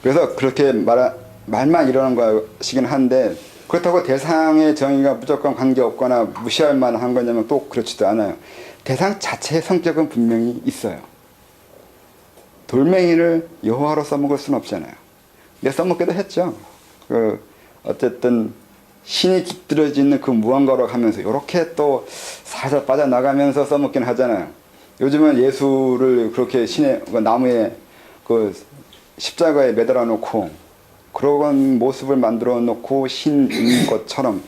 그래서 그렇게 말만 이러는 것이긴 한데, 그렇다고 대상의 정의가 무조건 관계없거나 무시할 만한 거냐면 또 그렇지도 않아요. 대상 자체의 성격은 분명히 있어요. 돌멩이를 여호와로 써먹을 수는 없잖아요. 근데 써먹기도 했죠. 어쨌든 신이 깃들어져 있는 그 무언가로 가면서 이렇게 또 살살 빠져나가면서 써먹긴 하잖아요. 요즘은 예수를 그렇게 신의 나무에 그 십자가에 매달아 놓고 그런 모습을 만들어 놓고 신인 것처럼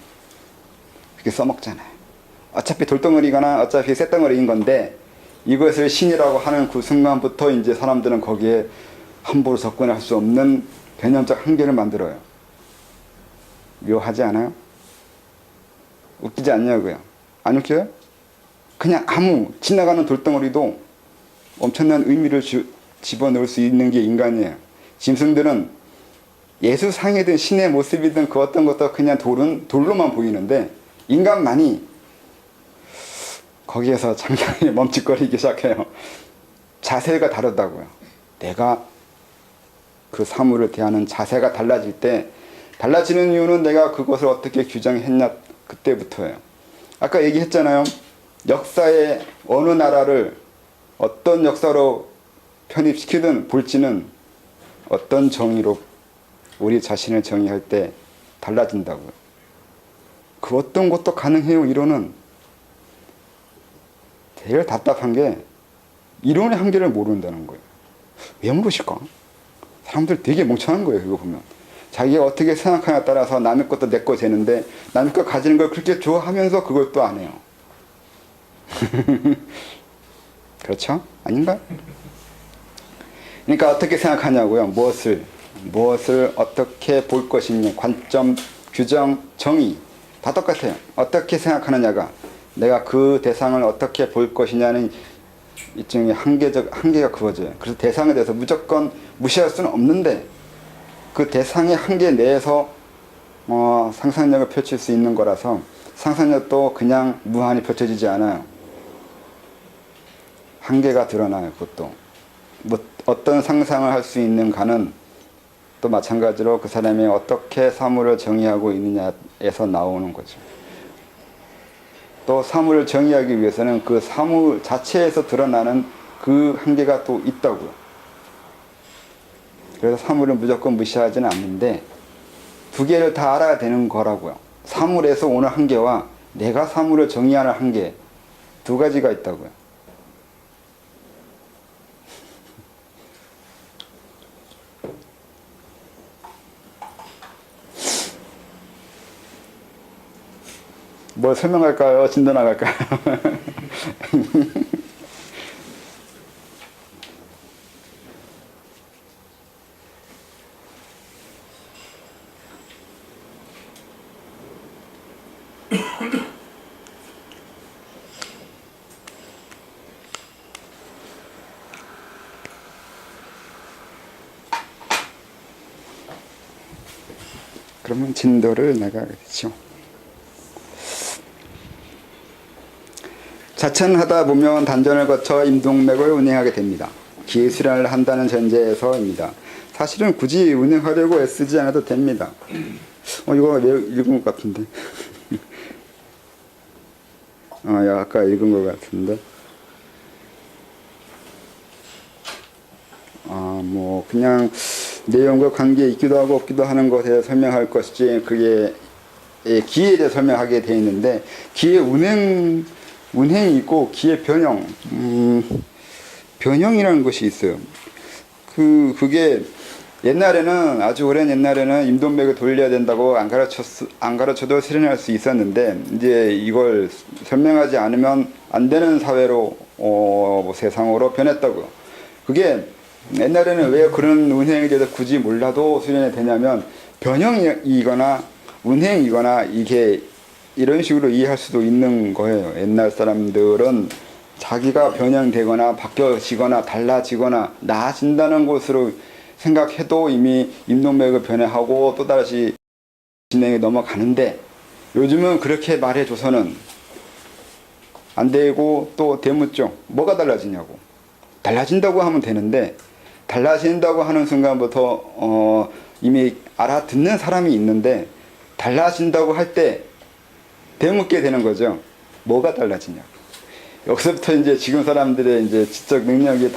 그렇게 써먹잖아요. 어차피 돌덩어리거나 어차피 쇳덩어리인 건데, 이것을 신이라고 하는 그 순간부터 이제 사람들은 거기에 함부로 접근할 수 없는 개념적 한계를 만들어요. 묘하지 않아요? 웃기지 않냐고요? 안 웃겨요? 그냥 아무 지나가는 돌덩어리도 엄청난 의미를 집어넣을 수 있는 게 인간이에요. 짐승들은 예수상이든 신의 모습이든 그 어떤 것도 그냥 돌로만 보이는데, 인간만이 거기에서 잠깐 멈칫거리기 시작해요. 자세가 다르다고요. 내가 그 사물을 대하는 자세가 달라질 때, 달라지는 이유는 내가 그것을 어떻게 규정했냐, 그때부터예요. 아까 얘기했잖아요. 역사의 어느 나라를 어떤 역사로 편입시키든 볼지는 어떤 정의로 우리 자신을 정의할 때 달라진다고요. 그 어떤 것도 가능해요. 이론은 제일 답답한 게 이론의 한계를 모른다는 거예요. 왜 모르실까? 사람들 되게 멍청한 거예요. 이거 보면 자기가 어떻게 생각하냐에 따라서 남의 것도 내 거 되는데, 남의 거 가지는 걸 그렇게 좋아하면서 그걸 또 안 해요. 그렇죠? 아닌가? 그러니까 어떻게 생각하냐고요. 무엇을 어떻게 볼 것이냐, 관점, 규정, 정의 다 똑같아요. 어떻게 생각하느냐가, 내가 그 대상을 어떻게 볼 것이냐는 일종의 한계가 그거죠. 그래서 대상에 대해서 무조건 무시할 수는 없는데, 그 대상의 한계 내에서 상상력을 펼칠 수 있는 거라서, 상상력도 그냥 무한히 펼쳐지지 않아요. 한계가 드러나요. 그것도 어떤 상상을 할 수 있는가는 또 마찬가지로 그 사람이 어떻게 사물을 정의하고 있느냐에서 나오는 거죠. 또 사물을 정의하기 위해서는 그 사물 자체에서 드러나는 그 한계가 또 있다고요. 그래서 사물을 무조건 무시하지는 않는데, 두 개를 다 알아야 되는 거라고요. 사물에서 오는 한계와 내가 사물을 정의하는 한계, 두 가지가 있다고요. 뭘 설명할까요? 진단할까요? 그러면 진도를 나가겠죠. 자천하다 보면 단전을 거쳐 임동맥을 운행하게 됩니다. 기술을 한다는 전제에서입니다. 사실은 굳이 운행하려고 애쓰지 않아도 됩니다. 이거 읽은 것 같은데. 아까 읽은 것 같은데. 그냥 내용과 관계에 있기도 하고 없기도 하는 것에 대해 설명할 것이지, 그게 기에 대해 설명하게 되어 있는데, 기의 운행이 있고 기의 변형이라는 것이 있어요. 그게 옛날에는, 아주 오랜 옛날에는 임동맥을 돌려야 된다고 안 가르쳐도 실현할 수 있었는데, 이제 이걸 설명하지 않으면 안 되는 사회로, 세상으로 변했다고요. 그게 옛날에는 왜 그런 운행에 대해서 굳이 몰라도 수련이 되냐면, 변형이거나 운행이거나 이게 이런 식으로 이해할 수도 있는 거예요. 옛날 사람들은 자기가 변형되거나 바뀌어지거나 달라지거나 나아진다는 것으로 생각해도 이미 임동맥을 변해하고 또다시 진행에 넘어가는데, 요즘은 그렇게 말해줘서는 안 되고 또 대묻죠. 뭐가 달라지냐고. 달라진다고 하면 되는데, 달라진다고 하는 순간부터 이미 알아듣는 사람이 있는데 달라진다고 할 때 되묻게 되는 거죠. 뭐가 달라지냐. 여기서부터 이제 지금 사람들의 이제 지적 능력이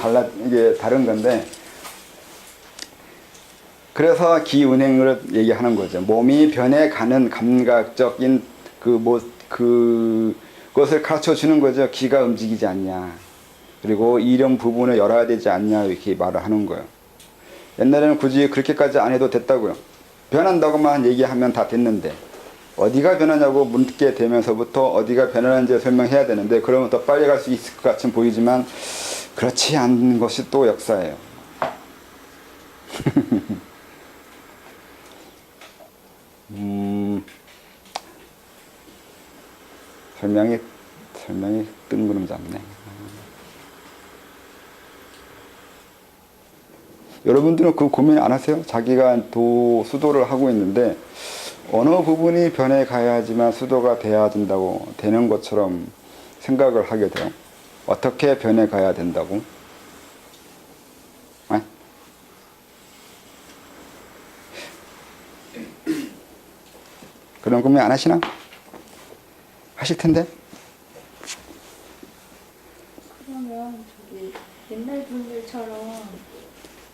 이게 다른 건데, 그래서 기운행을 얘기하는 거죠. 몸이 변해가는 감각적인 그것을 가르쳐 주는 거죠. 기가 움직이지 않냐. 그리고 이런 부분을 열어야 되지 않냐. 이렇게 말을 하는 거예요. 옛날에는 굳이 그렇게까지 안 해도 됐다고요. 변한다고만 얘기하면 다 됐는데, 어디가 변하냐고 묻게 되면서부터 어디가 변하는지 설명해야 되는데, 그러면 더 빨리 갈 수 있을 것 같이 보이지만 그렇지 않은 것이 또 역사예요. 설명이 뜬구름 잡네. 여러분들은 그 고민 안 하세요? 자기가 수도를 하고 있는데 어느 부분이 변해 가야지만 수도가 돼야 된다고, 되는 것처럼 생각을 하게 돼요. 어떻게 변해 가야 된다고? 네? 그런 고민 안 하시나? 하실 텐데? 그러면 옛날 분들처럼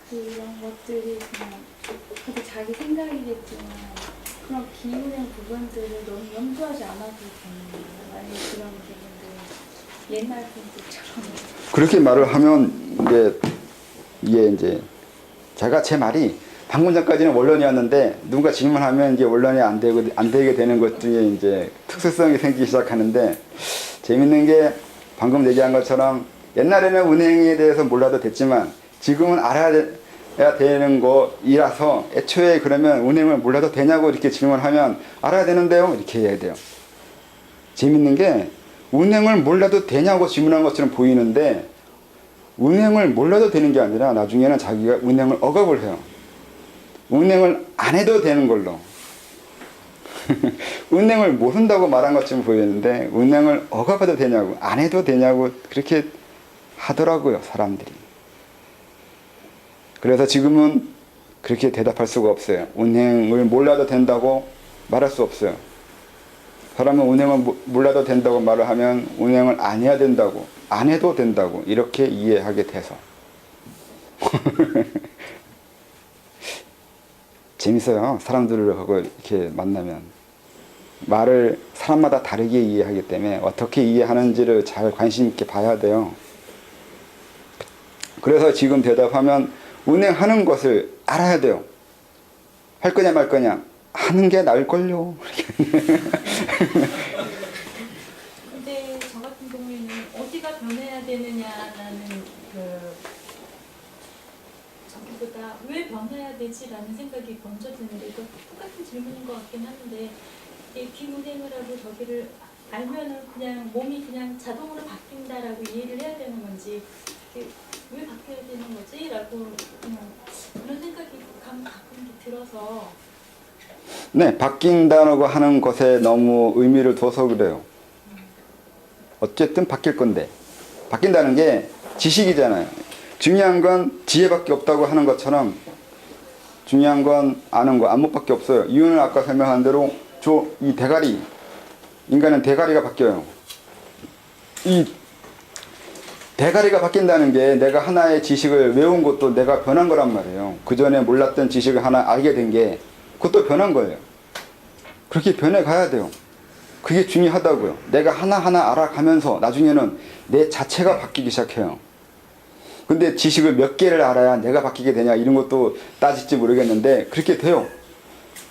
그런 것들이 그냥 그래도 자기 생각이겠지만 그런 기운의 부분들을 너무 염두하지 않아도 되는 거예요. 만약에 그런 부분들 옛날 분들처럼 그렇게 말을 하면 이게 이제 제가 제 말이 방금 전까지는 원론이었는데 누군가 질문하면 이제 원론이 안 되게 되는 것 중에 이제 특수성이 생기기 시작하는데, 재밌는 게 방금 얘기한 것처럼 옛날에는 운행에 대해서 몰라도 됐지만 지금은 알아야 되는 거이라서, 애초에 그러면 운행을 몰라도 되냐고 이렇게 질문하면 알아야 되는데요 이렇게 해야 돼요. 재밌는 게 운행을 몰라도 되냐고 질문한 것처럼 보이는데 운행을 몰라도 되는 게 아니라 나중에는 자기가 운행을 억압을 해요. 운행을 안 해도 되는 걸로. 운행을 모른다고 말한 것처럼 보이는데 운행을 억압해도 되냐고, 안 해도 되냐고 그렇게 하더라고요, 사람들이. 그래서 지금은 그렇게 대답할 수가 없어요. 운행을 몰라도 된다고 말할 수 없어요. 사람은 운행을 몰라도 된다고 말을 하면 운행을 안 해야 된다고, 안 해도 된다고 이렇게 이해하게 돼서. 재밌어요. 사람들하고 이렇게 만나면. 말을 사람마다 다르게 이해하기 때문에 어떻게 이해하는지를 잘 관심 있게 봐야 돼요. 그래서 지금 대답하면 운행하는 것을 알아야 돼요. 할 거냐 말 거냐 하는 게 나을걸요. 근데 저 같은 경우에는 어디가 변해야 되느냐라는 저기보다 왜 변해야 되지라는 생각이 먼저 드는데, 이거 똑같은 질문인 것 같긴 한데, 기운행을 하고 저기를 알면은 그냥 몸이 그냥 자동으로 바뀐다라고 이해를 해야 되는 건지, 왜 바뀌어야 되는 거지? 라고 그냥 그런 생각이 가끔 들어서. 네, 바뀐다고 하는 것에 너무 의미를 둬서 그래요. 어쨌든 바뀔 건데, 바뀐다는 게 지식이잖아요. 중요한 건 지혜밖에 없다고 하는 것처럼 중요한 건 아는 거, 안목밖에 없어요. 이유는 아까 설명한 대로 이 대가리, 인간은 대가리가 바뀌어요. 이 대가리가 바뀐다는 게 내가 하나의 지식을 외운 것도 내가 변한 거란 말이에요. 그 전에 몰랐던 지식을 하나 알게 된 게 그것도 변한 거예요. 그렇게 변해가야 돼요. 그게 중요하다고요. 내가 하나하나 알아가면서 나중에는 내 자체가 바뀌기 시작해요. 근데 지식을 몇 개를 알아야 내가 바뀌게 되냐 이런 것도 따질지 모르겠는데 그렇게 돼요.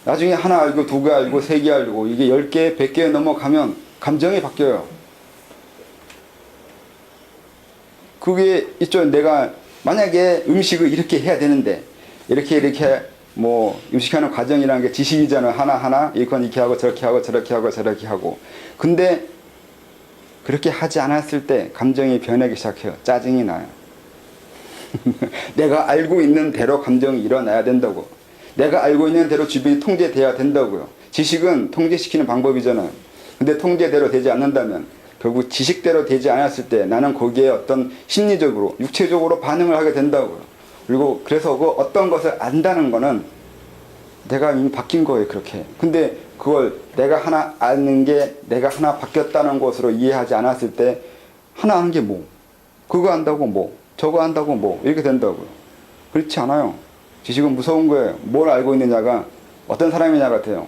나중에 하나 알고 두 개 알고 세 개 알고 이게 10개, 100개 넘어가면 감정이 바뀌어요. 그게 있죠. 내가 만약에 음식을 이렇게 해야 되는데 이렇게 뭐 음식하는 과정이라는 게 지식이잖아요. 하나하나 이건 이렇게 하고 저렇게 하고 저렇게 하고 저렇게 하고. 근데 그렇게 하지 않았을 때 감정이 변하기 시작해요. 짜증이 나요. 내가 알고 있는 대로 감정이 일어나야 된다고. 내가 알고 있는 대로 주변이 통제돼야 된다고요. 지식은 통제시키는 방법이잖아요. 근데 통제대로 되지 않는다면 결국 지식대로 되지 않았을 때 나는 거기에 어떤 심리적으로 육체적으로 반응을 하게 된다고요. 그리고 그래서 그 어떤 것을 안다는 거는 내가 이미 바뀐 거예요, 그렇게. 근데 그걸 내가 하나 아는 게 내가 하나 바뀌었다는 것으로 이해하지 않았을 때 하나 아는 게 뭐? 그거 안다고 뭐? 저거 안다고 뭐? 이렇게 된다고요. 그렇지 않아요. 지식은 무서운 거예요. 뭘 알고 있느냐가 어떤 사람이냐 같아요.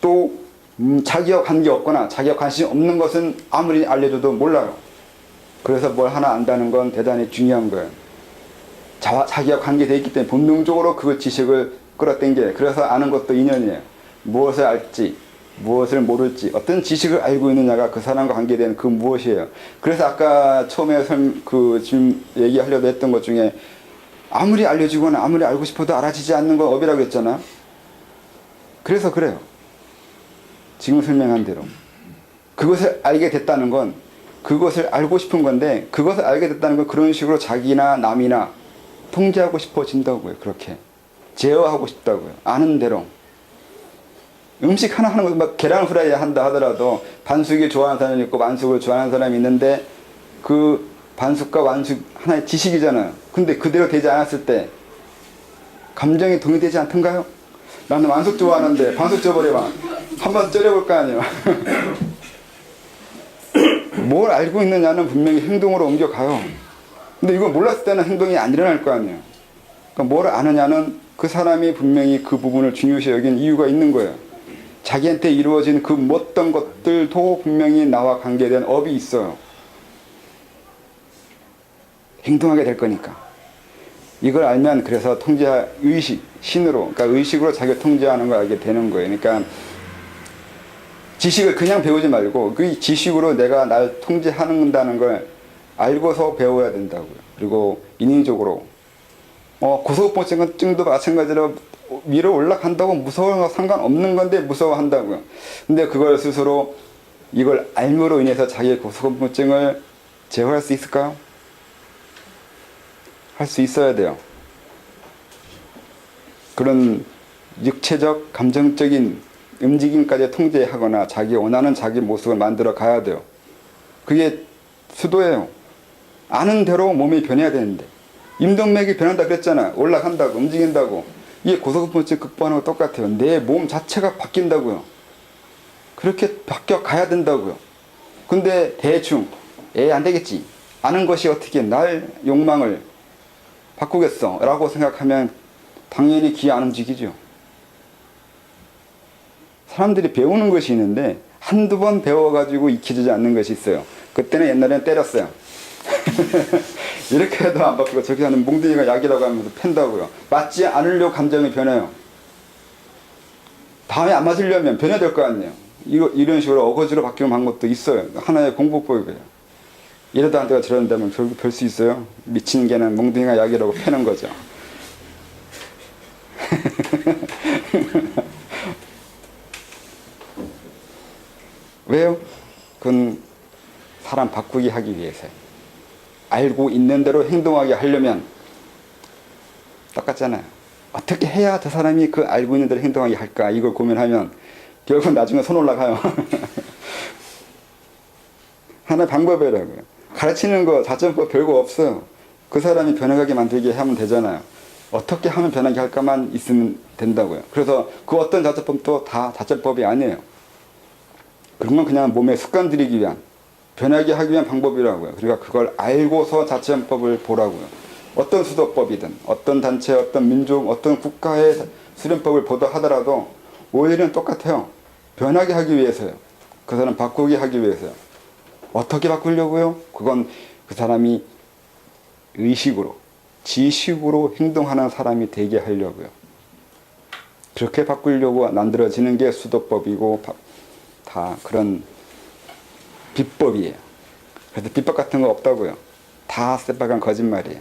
또 자기와 관계없거나 자기와 관심 없는 것은 아무리 알려줘도 몰라요. 그래서 뭘 하나 안다는 건 대단히 중요한 거예요. 자기와 관계되어 있기 때문에 본능적으로 그 지식을 끌어당겨요. 그래서 아는 것도 인연이에요. 무엇을 알지, 무엇을 모를지, 어떤 지식을 알고 있느냐가 그 사람과 관계된 그 무엇이에요. 그래서 아까 처음에 지금 얘기하려고 했던 것 중에 아무리 알려주거나 아무리 알고 싶어도 알아지지 않는 건 업이라고 했잖아. 그래서 그래요. 지금 설명한 대로. 그것을 알게 됐다는 건 그것을 알고 싶은 건데 그것을 알게 됐다는 건 그런 식으로 자기나 남이나 통제하고 싶어진다고요. 그렇게. 제어하고 싶다고요. 아는 대로. 음식 하나 하는 거, 막 계란 후라이 한다 하더라도 반숙이 좋아하는 사람이 있고 완숙을 좋아하는 사람이 있는데 그 반숙과 완숙 하나의 지식이잖아요. 근데 그대로 되지 않았을 때 감정이 동의되지 않던가요? 나는 완숙 좋아하는데 반숙 쪄버려봐. 한번 쪄려볼 거 아니에요. 뭘 알고 있느냐는 분명히 행동으로 옮겨가요. 근데 이거 몰랐을 때는 행동이 안 일어날 거 아니에요. 그러니까 뭘 아느냐는 그 사람이 분명히 그 부분을 중요시 여긴 이유가 있는 거예요. 자기한테 이루어진 그 어떤 것들도 분명히 나와 관계된 업이 있어요. 행동하게 될 거니까. 이걸 알면 그래서 의식, 신으로, 그러니까 의식으로 자기를 통제하는 걸 알게 되는 거예요. 그러니까 지식을 그냥 배우지 말고 그 지식으로 내가 날 통제한다는 걸 알고서 배워야 된다고요. 그리고 인위적으로 고소공포증도 마찬가지로 위로 올라간다고 무서워서 상관없는 건데 무서워한다고요. 근데 그걸 스스로 이걸 알므로 인해서 자기의 고소공포증을 제어할 수 있을까요? 할 수 있어야 돼요. 그런 육체적, 감정적인 움직임까지 통제하거나 자기 원하는 자기 모습을 만들어 가야 돼요. 그게 수도예요. 아는 대로 몸이 변해야 되는데 임동맥이 변한다 그랬잖아. 올라간다고 움직인다고. 이게 고소공포증 극복하는 거 똑같아요. 내 몸 자체가 바뀐다고요. 그렇게 바뀌어 가야 된다고요. 근데 대충 안 되겠지. 아는 것이 어떻게 날 욕망을 바꾸겠어 라고 생각하면 당연히 귀 안 움직이죠. 사람들이 배우는 것이 있는데 한두 번 배워가지고 익혀지지 않는 것이 있어요. 그때는 옛날에는 때렸어요. 이렇게 해도 안 바뀌고 저렇게 하는 몽둥이가 약이라고 하면서 팬다고요. 맞지 않으려고 감정이 변해요. 다음에 안 맞으려면 변해야 될 거 아니에요. 이런 식으로 어거지로 바뀌는 방법도 있어요. 하나의 공부법이에요. 이러다 안 되고 저러다 되면 결국 별 수 있어요. 미친 개는 몽둥이가 약이라고 패는 거죠. 왜요? 그건 사람 바꾸기 하기 위해서요. 알고 있는 대로 행동하게 하려면 똑같잖아요. 어떻게 해야 저 사람이 그 알고 있는 대로 행동하게 할까 이걸 고민하면 결국 나중에 손 올라가요. 하나의 방법이라고요. 가르치는 거 자전법 별거 없어요. 그 사람이 변해가게 만들게 하면 되잖아요. 어떻게 하면 변하게 할까만 있으면 된다고요. 그래서 그 어떤 자전법도 다 자전법이 아니에요. 그런 건 그냥 몸에 습관 들이기 위한, 변하게 하기 위한 방법이라고요. 그러니까 그걸 알고서 자전법을 보라고요. 어떤 수도법이든 어떤 단체, 어떤 민족, 어떤 국가의 수련법을 보다 하더라도 오히려 똑같아요. 변하게 하기 위해서요. 그 사람 바꾸게 하기 위해서요. 어떻게 바꾸려고요? 그건 그 사람이 의식으로, 지식으로 행동하는 사람이 되게 하려고요. 그렇게 바꾸려고 만들어지는 게 수도법이고 다 그런 비법이에요. 그래서 비법 같은 거 없다고요. 다 새빨간 거짓말이에요.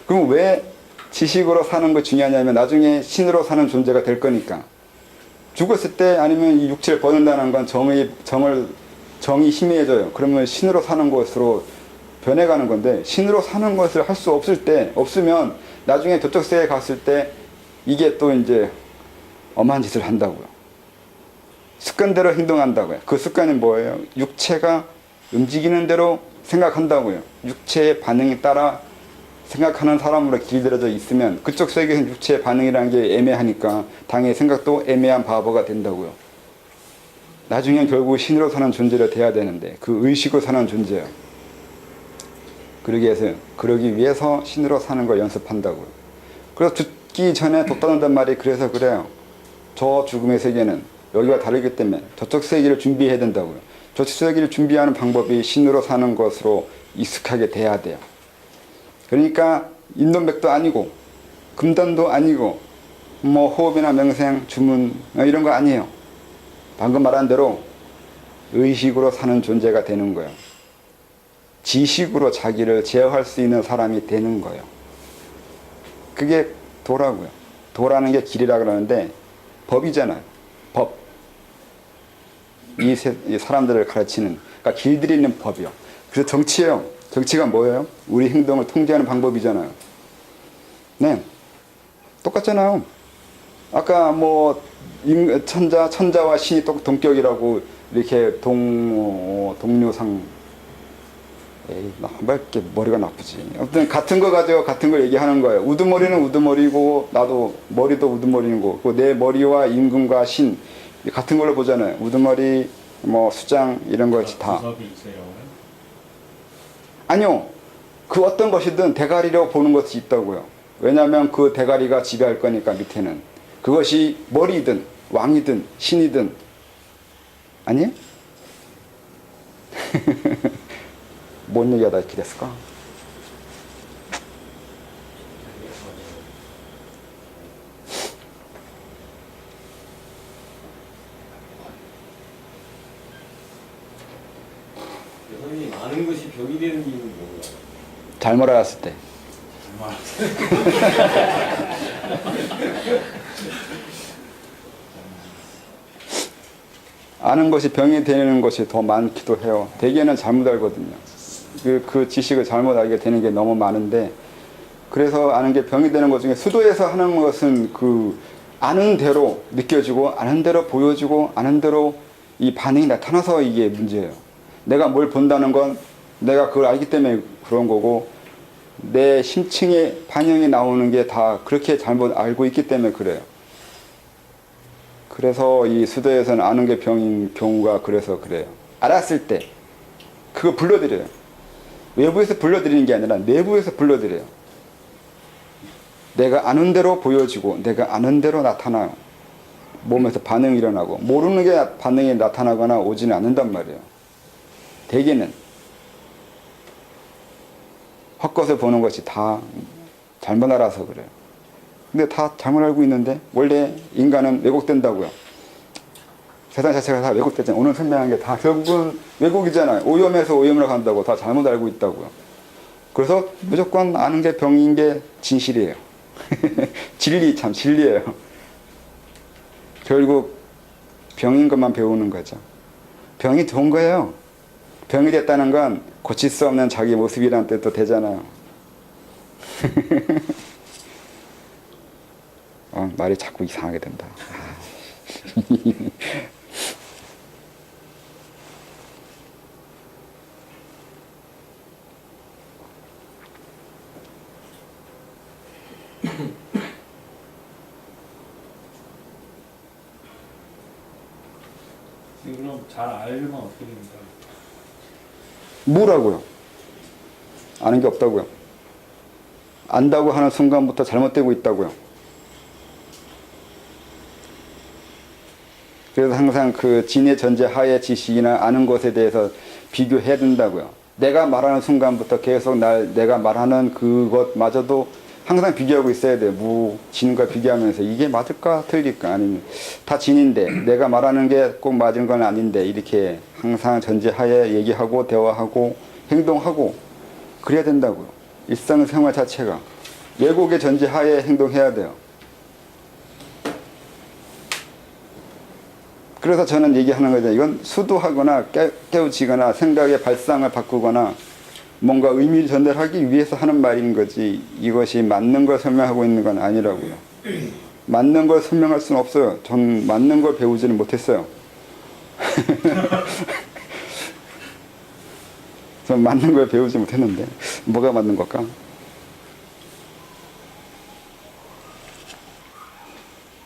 그럼 왜 지식으로 사는 거 중요하냐면 나중에 신으로 사는 존재가 될 거니까. 죽었을 때 아니면 이 육체를 버는다는 건 정이 희미해져요. 그러면 신으로 사는 것으로 변해가는 건데 신으로 사는 것을 할 수 없으면 나중에 저쪽 세계에 갔을 때 이게 또 이제 엄한 짓을 한다고요. 습관대로 행동한다고요. 그 습관은 뭐예요? 육체가 움직이는 대로 생각한다고요. 육체의 반응에 따라 생각하는 사람으로 길들여져 있으면 그쪽 세계에서는 육체의 반응이라는 게 애매하니까 당연히 생각도 애매한 바보가 된다고요. 나중엔 결국 신으로 사는 존재로 돼야 되는데 그 의식으로 사는 존재예요. 그러기 위해서 신으로 사는 걸 연습한다고요. 그래서 죽기 전에 돋다는단 말이 그래서 그래요. 저 죽음의 세계는 여기와 다르기 때문에 저쪽 세계를 준비해야 된다고요. 저쪽 세계를 준비하는 방법이 신으로 사는 것으로 익숙하게 돼야 돼요. 그러니까 인돈백도 아니고 금단도 아니고 뭐 호흡이나 명생, 주문 이런 거 아니에요. 방금 말한 대로 의식으로 사는 존재가 되는 거예요. 지식으로 자기를 제어할 수 있는 사람이 되는 거예요. 그게 도라고요. 도라는 게 길이라 그러는데 법이잖아요. 법. 이 사람들을 가르치는, 그러니까 길들이는 법이요. 그래서 정치예요. 정치가 뭐예요? 우리 행동을 통제하는 방법이잖아요. 네. 똑같잖아요. 아까 뭐 천자와 신이 동격이라고 이렇게 동료상 왜 이렇게 머리가 나쁘지? 아무튼 같은 거 가지고 같은 걸 얘기하는 거예요. 우두머리는 우두머리고 나도 머리도 우두머리고 내 머리와 임금과 신 같은 걸로 보잖아요. 우두머리 뭐 수장 이런 것이 다. 구석이 있어요. 아니요. 그 어떤 것이든 대가리로 보는 것이 있다고요. 왜냐하면 그 대가리가 지배할 거니까 밑에는. 그것이 머리든 왕이든 신이든 아니에요? 뭔 얘기하다 이렇게 됐을까? 선생님, 아는 것이 병이 되는 이유는 뭔가요? 잘못 알았을 때. 아는 것이 병이 되는 것이 더 많기도 해요. 대개는 잘못 알거든요. 그 지식을 잘못 알게 되는 게 너무 많은데, 그래서 아는 게 병이 되는 것 중에 수도에서 하는 것은 그 아는 대로 느껴지고 아는 대로 보여지고 아는 대로 이 반응이 나타나서 이게 문제예요. 내가 뭘 본다는 건 내가 그걸 알기 때문에 그런 거고, 내 심층의 반응이 나오는 게 다 그렇게 잘못 알고 있기 때문에 그래요. 그래서 이 수도에서는 아는 게 병인 경우가 그래서 그래요. 알았을 때 그거 불러드려요. 외부에서 불러드리는 게 아니라 내부에서 불러드려요. 내가 아는 대로 보여지고 내가 아는 대로 나타나요. 몸에서 반응이 일어나고 모르는 게 반응이 나타나거나 오지는 않는단 말이에요. 대개는 헛것을 보는 것이 다 잘못 알아서 그래요. 근데 다 잘못 알고 있는데 원래 인간은 왜곡된다고요. 세상 자체가 다 왜곡되잖아요. 오늘 설명한 게 다 결국은 왜곡이잖아요. 오염에서 오염으로 간다고 다 잘못 알고 있다고요. 그래서 무조건 아는 게 병인 게 진실이에요. 진리, 참 진리예요. 결국 병인 것만 배우는 거죠. 병이 좋은 거예요. 병이 됐다는 건 고칠 수 없는 자기 모습이라는 뜻도 되잖아요. 말이 자꾸 이상하게 된다. 그럼 잘 알면 어떻게 됩니까? 뭐라고요? 아는 게 없다고요. 안다고 하는 순간부터 잘못되고 있다고요. 그래서 항상 그 진의 전제 하의 지식이나 아는 것에 대해서 비교해야 된다고요. 내가 말하는 순간부터 계속 내가 말하는 그것마저도 항상 비교하고 있어야 돼요. 진과 비교하면서 이게 맞을까 틀릴까, 아니면 다 진인데 내가 말하는 게 꼭 맞은 건 아닌데, 이렇게 항상 전제하에 얘기하고 대화하고 행동하고 그래야 된다고요. 일상생활 자체가 왜곡의 전제하에 행동해야 돼요. 그래서 저는 얘기하는 거죠. 이건 수도하거나 깨우치거나 생각의 발상을 바꾸거나 뭔가 의미를 전달하기 위해서 하는 말인 거지, 이것이 맞는 걸 설명하고 있는 건 아니라고요. 맞는 걸 설명할 수는 없어요. 전 맞는 걸 배우지는 못했어요. 전 맞는 걸 배우지 못했는데 뭐가 맞는 걸까?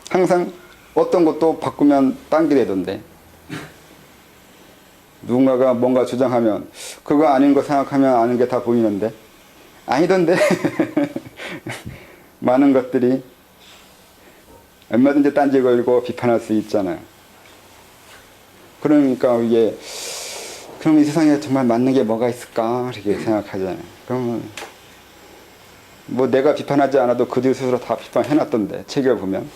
항상 어떤 것도 바꾸면 딴 게 되던데 누군가가 뭔가 주장하면 그거 아닌 거 생각하면 아는 게 다 보이는데 아니던데 많은 것들이 얼마든지 딴지 걸고 비판할 수 있잖아요. 그러니까 이게 그럼 이 세상에 정말 맞는 게 뭐가 있을까 이렇게 생각하잖아요. 그러면 뭐 내가 비판하지 않아도 그들 스스로 다 비판해놨던데 책을 보면.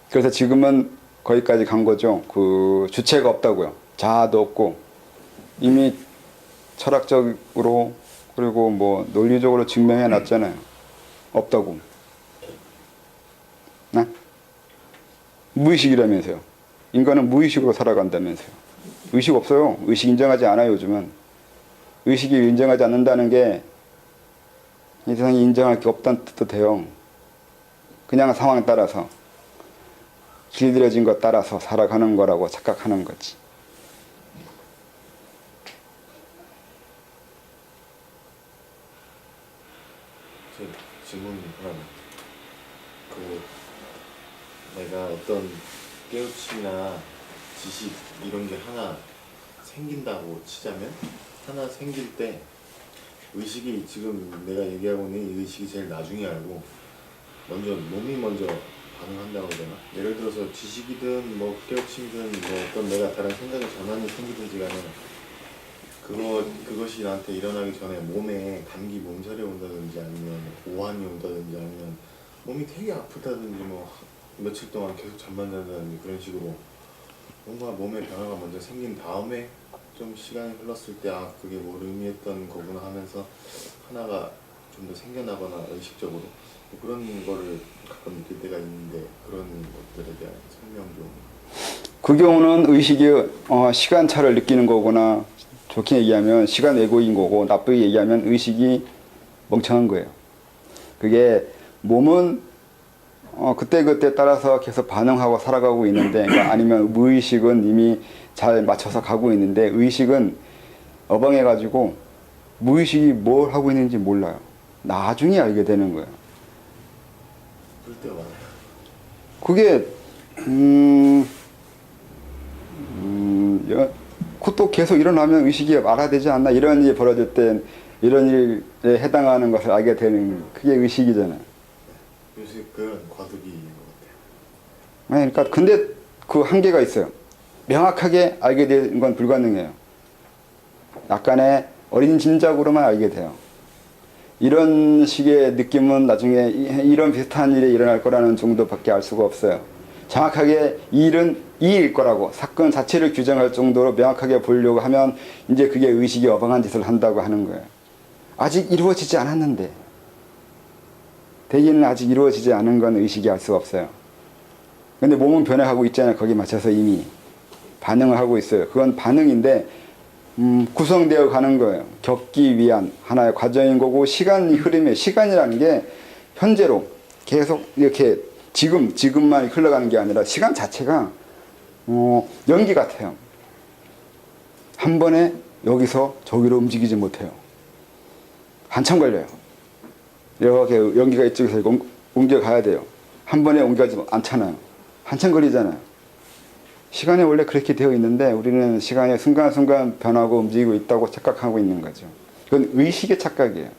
그래서 지금은 거기까지 간 거죠. 그 주체가 없다고요. 자아도 없고 이미 철학적으로 그리고 뭐 논리적으로 증명해 놨잖아요. 없다고. 네? 무의식이라면서요. 인간은 무의식으로 살아간다면서요. 의식 없어요. 의식 인정하지 않아요, 요즘은. 의식이 인정하지 않는다는 게 이 세상에 인정할 게 없다는 뜻도 돼요. 그냥 상황에 따라서 길들여진 것 따라서 살아가는 거라고 착각하는 거지. 제 질문이 하나. 내가 어떤 깨우침이나 지식 이런 게 하나 생긴다고 치자면 하나 생길 때 의식이 지금 내가 얘기하고 있는 이 의식이 제일 나중에 알고 먼저 몸이 먼저 반응한다고 해야 되나? 예를 들어서 지식이든 뭐 깨우침이든 뭐 어떤 내가 다른 생각의 전환이 생기든지 간에 그것이 나한테 일어나기 전에 몸에 감기 몸살이 온다든지 아니면 오한이 온다든지 아니면 몸이 되게 아프다든지 뭐 며칠 동안 계속 잠만 잔다든지 그런 식으로 뭔가 몸의 변화가 먼저 생긴 다음에 좀 시간이 흘렀을 때 아 그게 뭘 의미했던 거구나 하면서 하나가 좀 더 생겨나거나 의식적으로 뭐 그런 거를 가끔 느낄 때가 있는데 그런 것들에 대한 설명 좀. 그 경우는 의식이 시간차를 느끼는 거구나. 좋게 얘기하면 시간 왜곡인 거고 나쁘게 얘기하면 의식이 멍청한 거예요. 그게 몸은 그때그때 따라서 계속 반응하고 살아가고 있는데 그러니까 아니면 무의식은 이미 잘 맞춰서 가고 있는데 의식은 어벙해가지고 무의식이 뭘 하고 있는지 몰라요. 나중에 알게 되는 거예요. 그럴 때가 많아요. 그게 또 계속 일어나면 의식이 알아야 되지 않나 이런 일이 벌어질 땐 이런 일에 해당하는 것을 알게 되는 그게 의식이잖아요. 의식은 과도기인 것 같아요. 네, 그러니까 근데 그 한계가 있어요. 명확하게 알게 되는 건 불가능해요. 약간의 어린 짐작으로만 알게 돼요. 이런 식의 느낌은 나중에 이런 비슷한 일이 일어날 거라는 정도밖에 알 수가 없어요. 정확하게 이 일은 이 일 거라고 사건 자체를 규정할 정도로 명확하게 보려고 하면 이제 그게 의식이 어벙한 짓을 한다고 하는 거예요. 아직 이루어지지 않았는데 대기는 아직 이루어지지 않은 건 의식이 알 수가 없어요. 근데 몸은 변화하고 있잖아요. 거기에 맞춰서 이미 반응을 하고 있어요. 그건 반응인데 구성되어 가는 거예요. 겪기 위한 하나의 과정인 거고 시간이 흐름에 시간이라는 게 현재로 계속 이렇게 지금만 흘러가는 게 아니라 시간 자체가 연기 같아요. 한 번에 여기서 저기로 움직이지 못해요. 한참 걸려요. 이렇게 연기가 이쪽에서 옮겨가야 돼요. 한 번에 옮겨가지 않잖아요. 한참 걸리잖아요. 시간이 원래 그렇게 되어 있는데 우리는 시간에 순간순간 변하고 움직이고 있다고 착각하고 있는 거죠. 그건 의식의 착각이에요.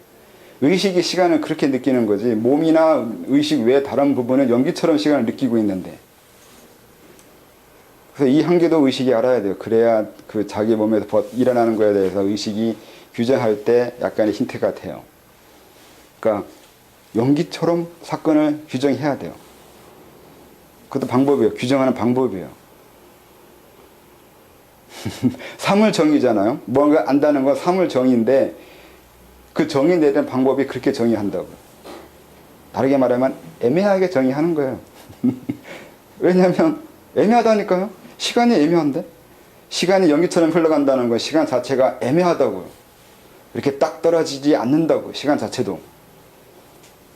의식이 시간을 그렇게 느끼는 거지 몸이나 의식 외 다른 부분은 연기처럼 시간을 느끼고 있는데 그래서 이 한계도 의식이 알아야 돼요. 그래야 그 자기 몸에서 일어나는 거에 대해서 의식이 규정할 때 약간의 힌트가 돼요. 그러니까 연기처럼 사건을 규정해야 돼요. 그것도 방법이에요. 규정하는 방법이에요. 사물정의잖아요. 뭔가 안다는 건 사물정의인데 그 정의 내리는 방법이 그렇게 정의한다고요. 다르게 말하면 애매하게 정의하는 거예요. 왜냐하면 애매하다니까요. 시간이 애매한데 시간이 연기처럼 흘러간다는 건 시간 자체가 애매하다고요. 이렇게 딱 떨어지지 않는다고 시간 자체도.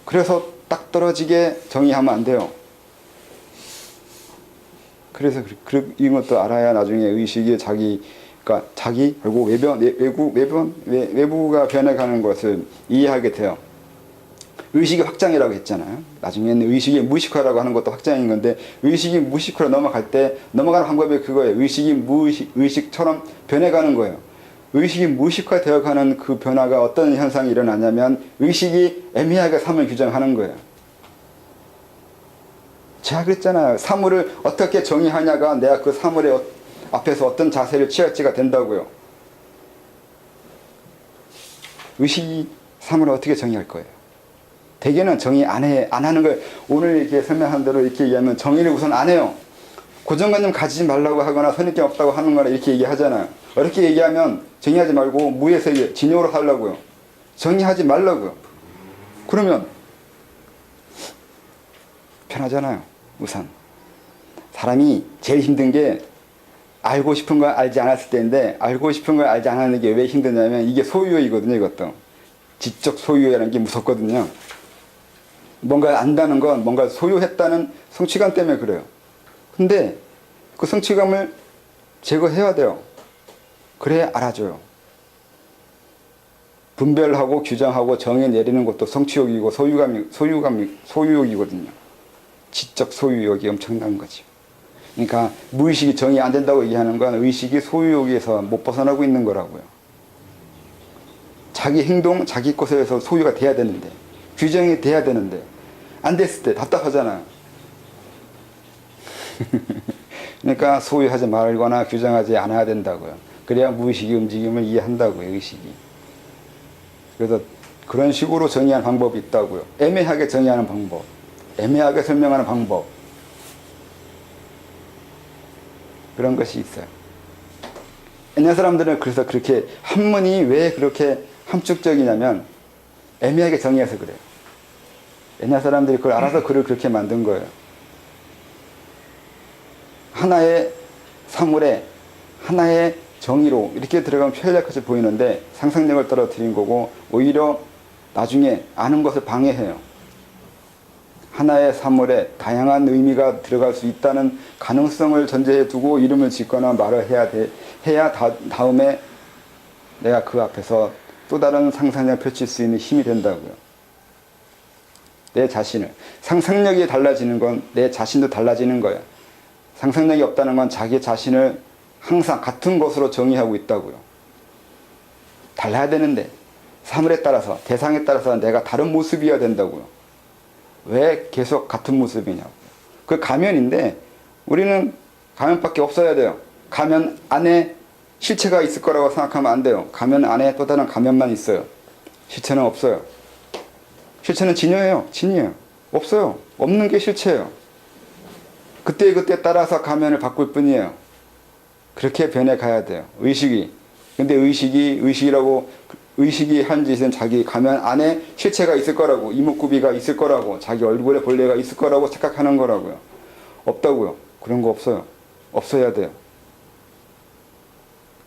그래서 딱 떨어지게 정의하면 안 돼요. 그래서 이런 것도 알아야 나중에 의식이 그러니까 자기 그리고 외부가 변해가는 것을 이해하게 돼요. 의식이 확장이라고 했잖아요. 나중에는 의식이 무의식화라고 하는 것도 확장인 건데 의식이 무의식화로 넘어갈 때 넘어가는 방법이 그거예요. 의식이 의식처럼 변해가는 거예요. 의식이 무의식화 되어가는 그 변화가 어떤 현상이 일어나냐면 의식이 애매하게 사물 규정하는 거예요. 제가 그랬잖아요. 사물을 어떻게 정의하냐가 내가 그 사물의 앞에서 어떤 자세를 취할지가 된다고요. 의식이 사물을 어떻게 정의할 거예요? 대개는 정의 안 하는 걸 오늘 이렇게 설명한 대로 이렇게 얘기하면 정의를 우선 안 해요. 고정관념 가지지 말라고 하거나 선입견 없다고 하는 거나 이렇게 얘기하잖아요. 이렇게 얘기하면 정의하지 말고 무에서 진용으로 하려고요. 정의하지 말라고요. 그러면 편하잖아요. 우선 사람이 제일 힘든 게 알고 싶은 걸 알지 않았을 때인데 알고 싶은 걸 알지 않았는 게 왜 힘드냐면 이게 소유욕이거든요. 이것도 지적 소유욕이라는 게 무섭거든요. 뭔가 안다는 건 뭔가 소유했다는 성취감 때문에 그래요. 근데 그 성취감을 제거해야 돼요. 그래야 알아줘요. 분별하고 규정하고 정의 내리는 것도 성취욕이고 소유욕이거든요. 지적 소유욕이 엄청난 거죠. 그러니까 무의식이 정의 안 된다고 얘기하는 건 의식이 소유욕에서 못 벗어나고 있는 거라고요. 자기 행동, 자기 것에서 소유가 돼야 되는데 규정이 돼야 되는데 안 됐을 때 답답하잖아요. 그러니까 소유하지 말거나 규정하지 않아야 된다고요. 그래야 무의식의 움직임을 이해한다고요. 의식이. 그래서 그런 식으로 정의하는 방법이 있다고요. 애매하게 정의하는 방법, 애매하게 설명하는 방법, 그런 것이 있어요. 옛날 사람들은 그래서 그렇게 한문이 왜 그렇게 함축적이냐면 애매하게 정의해서 그래요. 옛날 사람들이 그걸 알아서 글을 그렇게 만든 거예요. 하나의 사물에 하나의 정의로 이렇게 들어가면 편리하게 보이는데 상상력을 떨어뜨린 거고 오히려 나중에 아는 것을 방해해요. 하나의 사물에 다양한 의미가 들어갈 수 있다는 가능성을 전제해 두고 이름을 짓거나 말을 해야 다음에 내가 그 앞에서 또 다른 상상력을 펼칠 수 있는 힘이 된다고요. 내 자신을. 상상력이 달라지는 건 내 자신도 달라지는 거예요. 상상력이 없다는 건 자기 자신을 항상 같은 것으로 정의하고 있다고요. 달라야 되는데 사물에 따라서 대상에 따라서 내가 다른 모습이어야 된다고요. 왜 계속 같은 모습이냐고. 그 가면인데 우리는 가면밖에 없어야 돼요. 가면 안에 실체가 있을 거라고 생각하면 안 돼요. 가면 안에 또 다른 가면만 있어요. 실체는 없어요. 실체는 진여예요. 진이에요. 없어요. 없는 게 실체예요. 그때 따라서 가면을 바꿀 뿐이에요. 그렇게 변해가야 돼요. 의식이. 근데 의식이 한 짓은 자기 가면 안에 실체가 있을 거라고, 이목구비가 있을 거라고, 자기 얼굴에 본래가 있을 거라고 착각하는 거라고요. 없다고요. 그런 거 없어요. 없어야 돼요.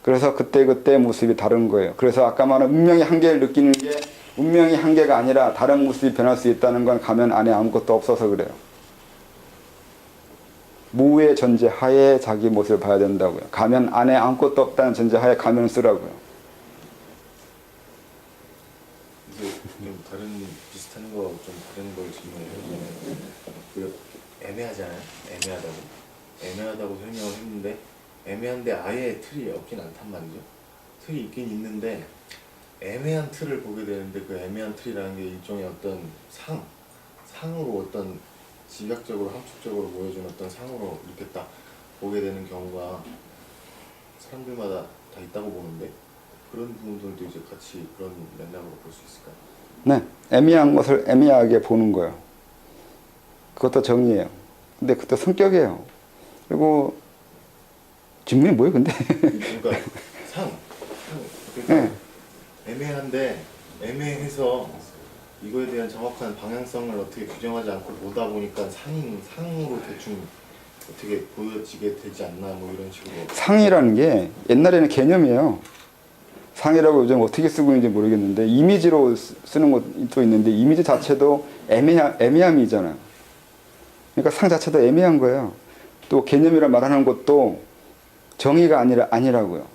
그래서 그때 모습이 다른 거예요. 그래서 아까 말한 운명의 한계를 느끼는 게 운명의 한계가 아니라 다른 모습이 변할 수 있다는 건 가면 안에 아무것도 없어서 그래요. 무의 전제 하에 자기 모습을 봐야 된다고요. 가면 안에 아무것도 없다는 전제 하에 가면을 쓰라고요. 이제 좀 비슷한 거 좀 다른 걸 질문해요. 그 애매하잖아요. 애매하다고 설명을 했는데 애매한데 아예 틀이 없진 않단 말이죠. 틀이 있긴 있는데 애매한 틀을 보게 되는데 그 애매한 틀이라는 게 일종의 어떤 상으로 어떤 지각적으로 함축적으로 보여준 어떤 상으로 이렇게 딱 보게 되는 경우가 사람들마다 다 있다고 보는데 그런 부분들도 이제 같이 그런 맥락으로 볼 수 있을까요? 네, 애매한 것을 애매하게 보는 거예요. 그것도 정의예요. 근데 그것도 성격이에요. 그리고 질문이 뭐예요, 근데? 그러니까 그러니까 네. 애매한데 애매해서 이거에 대한 정확한 방향성을 어떻게 규정하지 않고 보다 보니까 상으로 대충 어떻게 보여지게 되지 않나 뭐 이런 식으로. 상이라는 게 옛날에는 개념이에요. 상이라고 요즘 어떻게 쓰고 있는지 모르겠는데 이미지로 쓰는 것도 있는데 이미지 자체도 애매함이잖아요. 그러니까 상 자체도 애매한 거예요. 또 개념이라 말하는 것도 정의가 아니라고요.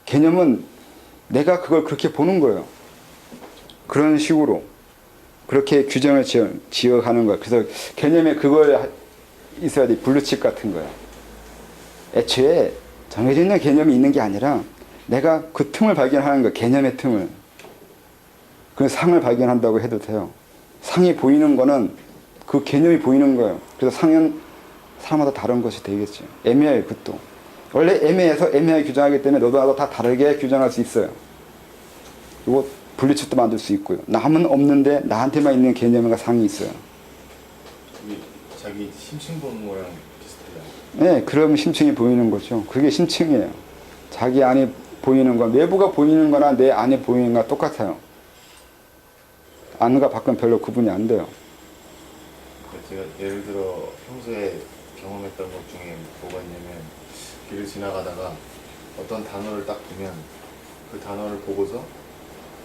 개념은 내가 그걸 그렇게 보는 거예요. 그런 식으로 그렇게 규정을 지어가는 거예요. 그래서 개념에 그걸 있어야 돼. 블루칩 같은 거예요. 애초에 정해져 있는 개념이 있는 게 아니라 내가 그 틈을 발견하는 거예요. 개념의 틈을. 그 상을 발견한다고 해도 돼요. 상이 보이는 거는 그 개념이 보이는 거예요. 그래서 상은 사람마다 다른 것이 되겠죠. 애매해요, 그것도. 원래 애매해서 애매하게 규정하기 때문에 너도 나도 다 다르게 규정할 수 있어요. 그리고 분리축도 만들 수 있고요. 남은 없는데 나한테만 있는 개념과 상이 있어요. 자기 심층 보는 거랑 비슷해요. 네, 그럼 심층이 보이는 거죠. 그게 심층이에요. 자기 안에 보이는 건, 외부가 보이는 거나 내 안에 보이는 거나 똑같아요. 안과 밖은 별로 구분이 안 돼요. 제가 예를 들어 평소에 경험했던 것 중에 뭐가 있냐면 길을 지나가다가 어떤 단어를 딱 보면 그 단어를 보고서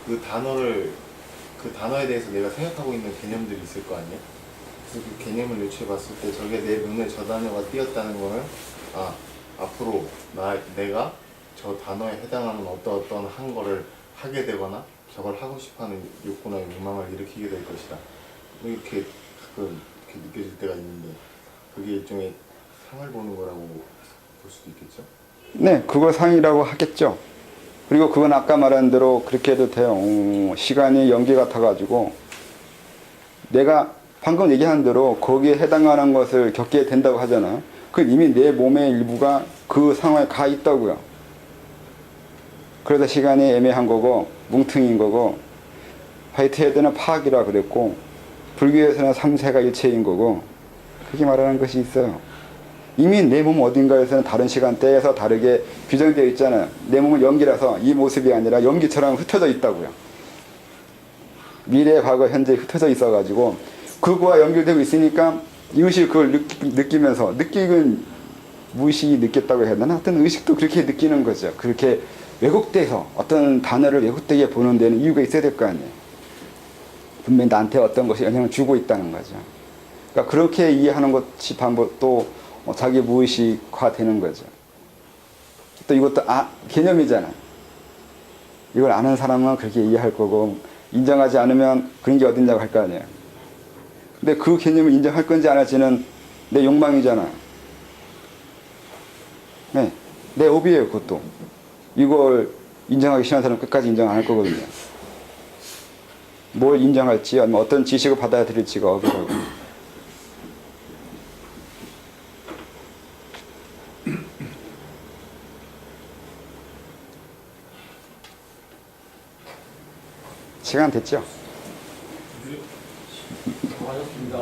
그 단어에 대해서 내가 생각하고 있는 개념들이 있을 거 아니에요? 그래서 그 개념을 유추해 봤을 때 저게 내 눈에 저 단어가 띄었다는 거는 앞으로 내가 저 단어에 해당하는 어떤 한 거를 하게 되거나 저걸 하고 싶어하는 욕구나 욕망을 일으키게 될 것이다. 이렇게 가끔 이렇게 느껴질 때가 있는데 그게 일종의 상을 보는 거라고 볼 수도 있겠죠? 네, 그걸 상이라고 하겠죠. 그리고 그건 아까 말한 대로 그렇게 해도 돼요. 시간이 연기 같아가지고 내가 방금 얘기한 대로 거기에 해당하는 것을 겪게 된다고 하잖아요. 그건 이미 내 몸의 일부가 그 상황에 가 있다고요. 그래서 시간이 애매한 거고 뭉퉁인 거고 화이트헤드는 파악이라 그랬고 불교에서는 삼세가 일체인 거고 그렇게 말하는 것이 있어요. 이미 내 몸 어딘가에서는 다른 시간대에서 다르게 규정되어 있잖아요. 내 몸은 연기라서 이 모습이 아니라 연기처럼 흩어져 있다고요. 미래, 과거, 현재 흩어져 있어가지고 그거와 연결되고 있으니까 이 의식이 그걸 느끼면서 느끼는 무의식이 느꼈다고 해야 되나? 하여튼 의식도 그렇게 느끼는 거죠. 그렇게 왜곡돼서 어떤 단어를 왜곡되게 보는 데는 이유가 있어야 될 거 아니에요. 분명히 나한테 어떤 것이 영향을 주고 있다는 거죠. 그러니까 그렇게 이해하는 것이 방법도 자기 무의식화 되는 거죠. 또 이것도 개념이잖아요. 이걸 아는 사람은 그렇게 이해할 거고 인정하지 않으면 그런 게 어딨냐고 할 거 아니에요. 근데 그 개념을 인정할 건지 안 할지는 내 욕망이잖아요. 네, 내 업이에요, 그것도. 이걸 인정하기 싫은 사람은 끝까지 인정 안 할 거거든요. 뭘 인정할지, 아니면 어떤 지식을 받아들일지가 업이라고. 시간 됐죠? 수고하셨습니다.